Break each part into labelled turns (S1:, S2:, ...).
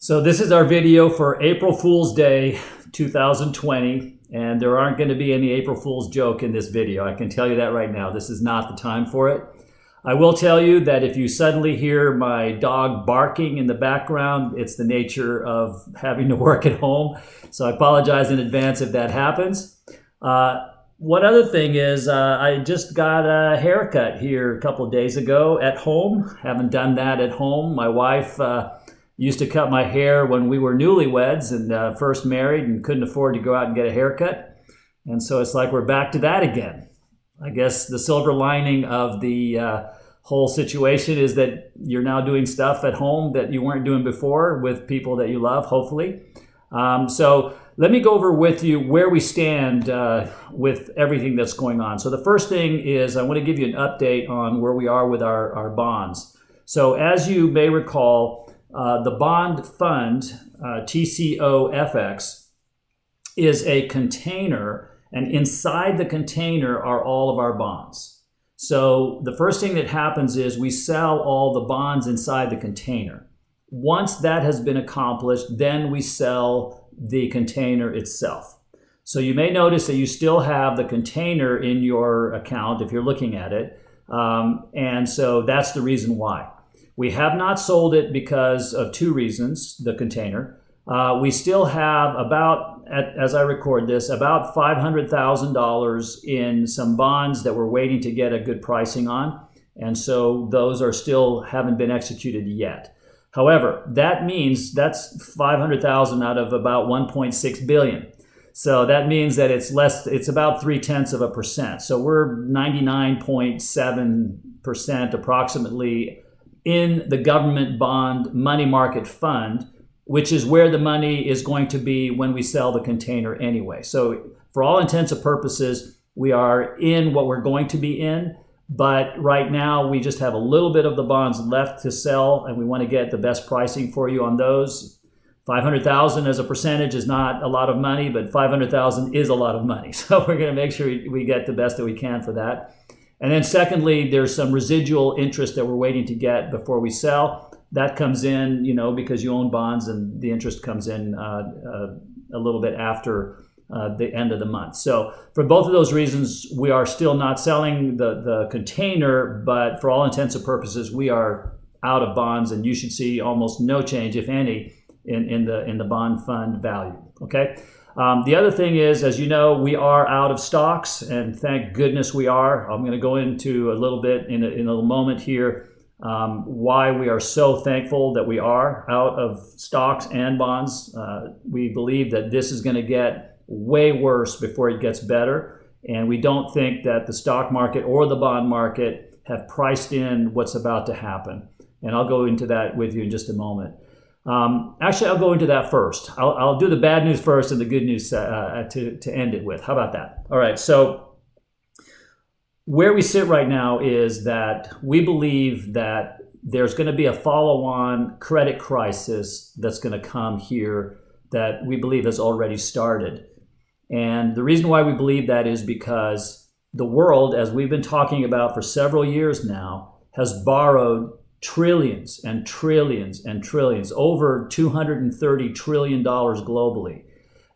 S1: So this is our video for April Fool's Day 2020, and there aren't going to be any April Fool's joke in this video. I can tell you that right now. This is not the time for it. I will tell you that if you suddenly hear my dog barking in the background, it's the nature of having to work at home. So I apologize in advance if that happens. One other thing is I just got a haircut here a couple of days ago at home. Haven't done that at home. My wife used to cut my hair when we were newlyweds and first married and couldn't afford to go out and get a haircut. And so it's like we're back to that again. I guess the silver lining of the whole situation is that you're now doing stuff at home that you weren't doing before with people that you love, hopefully. So let me go over with you where we stand with everything that's going on. So the first thing is I want to give you an update on where we are with our bonds. So as you may recall, the bond fund, TCOFX, is a container, and inside the container are all of our bonds. So the first thing that happens is we sell all the bonds inside the container. Once that has been accomplished, then we sell the container itself. So you may notice that you still have the container in your account if you're looking at it, and so that's the reason why. We have not sold it because of two reasons, the container. We still have about, as I record this, about $500,000 in some bonds that we're waiting to get a good pricing on. And so those are still haven't been executed yet. However, that means that's 500,000 out of about 1.6 billion. So that means that it's about 0.3%. So we're 99.7% approximately in the government bond money market fund, which is where the money is going to be when we sell the container anyway. So for all intents and purposes, we are in what we're going to be in, but right now we just have a little bit of the bonds left to sell, and we want to get the best pricing for you on those. 500,000 as a percentage is not a lot of money, but 500,000 is a lot of money. So we're going to make sure we get the best that we can for that. And then secondly, there's some residual interest that we're waiting to get before we sell. That comes in, because you own bonds, and the interest comes in a little bit after the end of the month. So for both of those reasons, we are still not selling the container, but for all intents and purposes, we are out of bonds, and you should see almost no change, if any, in the bond fund value. Okay. The other thing is, as you know, we are out of stocks, and thank goodness we are. I'm going to go into a little bit in a little moment here why we are so thankful that we are out of stocks and bonds. We believe that this is going to get way worse before it gets better, and we don't think that the stock market or the bond market have priced in what's about to happen. And I'll go into that with you in just a moment. Actually, I'll go into that first. I'll do the bad news first and the good news to end it with. How about that? All right. So where we sit right now is that we believe that there's going to be a follow-on credit crisis that's going to come here that we believe has already started. And the reason why we believe that is because the world, as we've been talking about for several years now, has borrowed trillions and trillions and trillions, over $230 trillion globally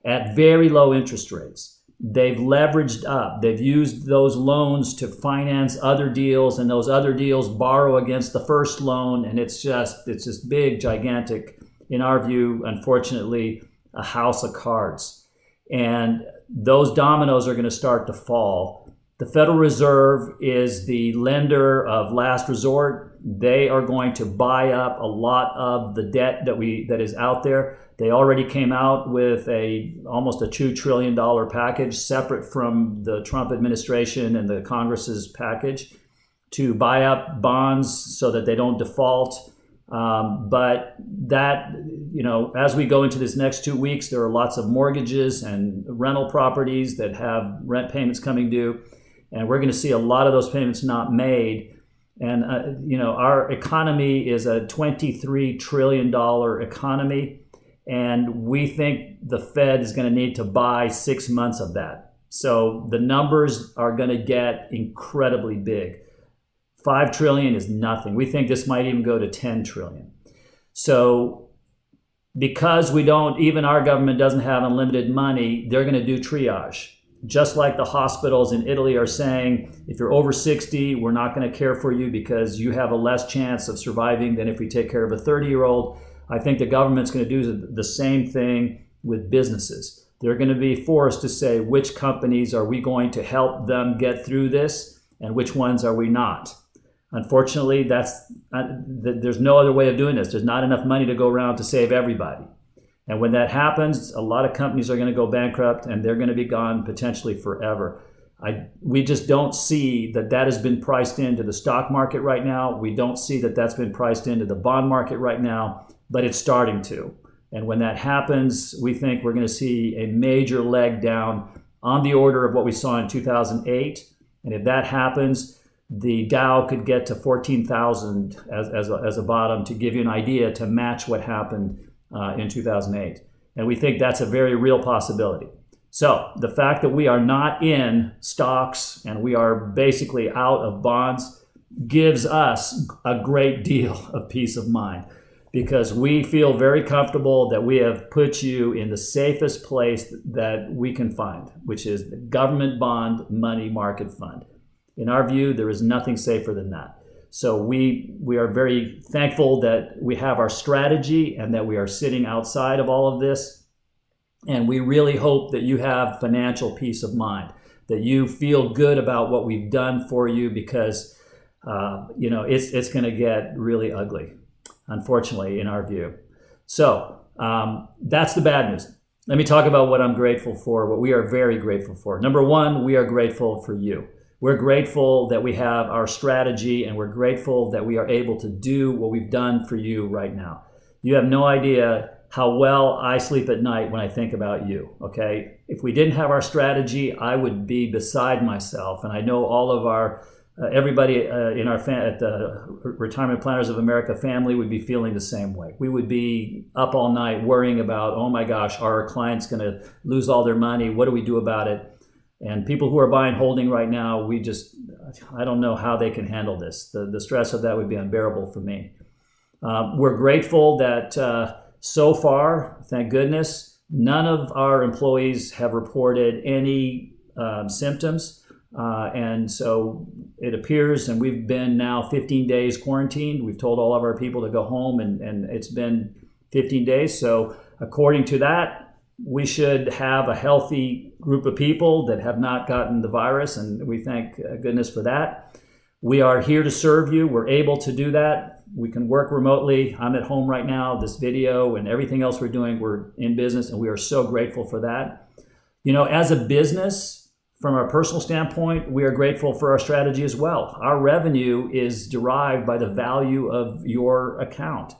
S1: at very low interest rates. They've leveraged up. They've used those loans to finance other deals, and those other deals borrow against the first loan. And it's just big, gigantic, in our view, unfortunately, a house of cards. And those dominoes are going to start to fall. The Federal Reserve is the lender of last resort. They are going to buy up a lot of the debt that is out there. They already came out with almost a $2 trillion package separate from the Trump administration and the Congress's package to buy up bonds so that they don't default. But that, as we go into this next 2 weeks, there are lots of mortgages and rental properties that have rent payments coming due. And we're going to see a lot of those payments not made. And, our economy is a $23 trillion economy. And we think the Fed is going to need to buy 6 months of that. So the numbers are going to get incredibly big. 5 trillion is nothing. We think this might even go to 10 trillion. So because we don't, even our government doesn't have unlimited money, they're going to do triage. Just like the hospitals in Italy are saying, if you're over 60, we're not going to care for you because you have a less chance of surviving than if we take care of a 30-year-old. I think the government's going to do the same thing with businesses. They're going to be forced to say which companies are we going to help them get through this and which ones are we not. Unfortunately, there's no other way of doing this. There's not enough money to go around to save everybody. And when that happens, a lot of companies are going to go bankrupt and they're going to be gone potentially forever. We just don't see that has been priced into the stock market right now. We don't see that that's been priced into the bond market right now, but it's starting to. And when that happens, we think we're going to see a major leg down on the order of what we saw in 2008. And if that happens, the Dow could get to 14,000 as a bottom, to give you an idea, to match what happened in 2008. And we think that's a very real possibility. So the fact that we are not in stocks and we are basically out of bonds gives us a great deal of peace of mind, because we feel very comfortable that we have put you in the safest place that we can find, which is the government bond money market fund. In our view, there is nothing safer than that. So we are very thankful that we have our strategy and that we are sitting outside of all of this. And we really hope that you have financial peace of mind, that you feel good about what we've done for you, because it's going to get really ugly, unfortunately, in our view. So that's the bad news. Let me talk about what I'm grateful for, what we are very grateful for. Number one, we are grateful for you. We're grateful that we have our strategy, and we're grateful that we are able to do what we've done for you right now. You have no idea how well I sleep at night when I think about you, okay? If we didn't have our strategy, I would be beside myself. And I know all of our, everybody in our at the Retirement Planners of America family would be feeling the same way. We would be up all night worrying about, oh my gosh, are our clients gonna lose all their money? What do we do about it? And people who are buying holding right now, I don't know how they can handle this. The stress of that would be unbearable for me. We're grateful that so far, thank goodness, none of our employees have reported any symptoms. And so it appears, and we've been now 15 days quarantined. We've told all of our people to go home, and it's been 15 days. So according to that, we should have a healthy group of people that have not gotten the virus, and we thank goodness for that. We are here to serve you. We're able to do that. We can work remotely. I'm at home right now. This video and everything else we're doing, we're in business, and we are so grateful for that. You know, as a business, from a personal standpoint, we are grateful for our strategy as well. Our revenue is derived by the value of your account.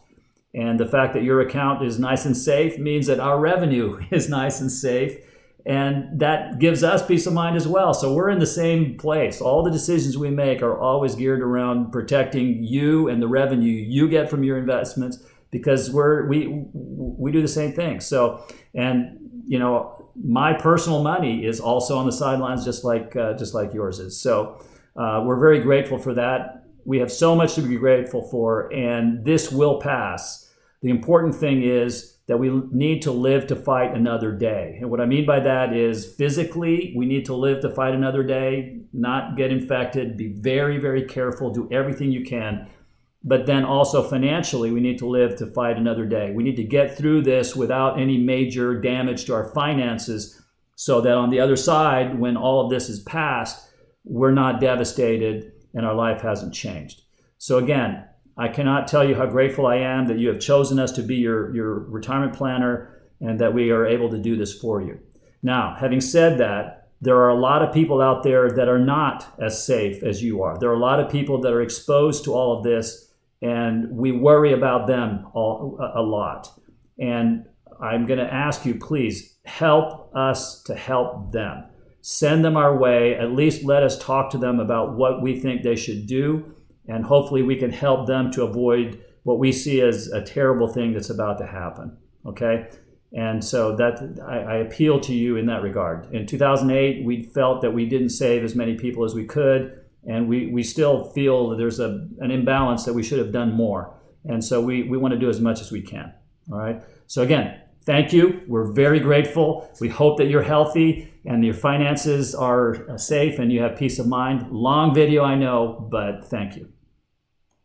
S1: And the fact that your account is nice and safe means that our revenue is nice and safe. And that gives us peace of mind as well. So we're in the same place. All the decisions we make are always geared around protecting you and the revenue you get from your investments, because we do the same thing. So, and you know, my personal money is also on the sidelines, just like yours is. So we're very grateful for that. We have so much to be grateful for, and this will pass. The important thing is that we need to live to fight another day. And what I mean by that is, physically, we need to live to fight another day, not get infected, be very, very careful, do everything you can. But then also financially, we need to live to fight another day. We need to get through this without any major damage to our finances, so that on the other side, when all of this is past, we're not devastated and our life hasn't changed. So again, I cannot tell you how grateful I am that you have chosen us to be your retirement planner, and that we are able to do this for you. Now, having said that, there are a lot of people out there that are not as safe as you are. There are a lot of people that are exposed to all of this, and we worry about them a lot. And I'm going to ask you, please help us to help them. Send them our way. At least let us talk to them about what we think they should do. And hopefully we can help them to avoid what we see as a terrible thing that's about to happen. Okay? And so that I appeal to you in that regard. In 2008, we felt that we didn't save as many people as we could. And we still feel that there's an imbalance, that we should have done more. And so we want to do as much as we can. All right. So again, thank you. We're very grateful. We hope that you're healthy and your finances are safe and you have peace of mind. Long video, I know, but thank you.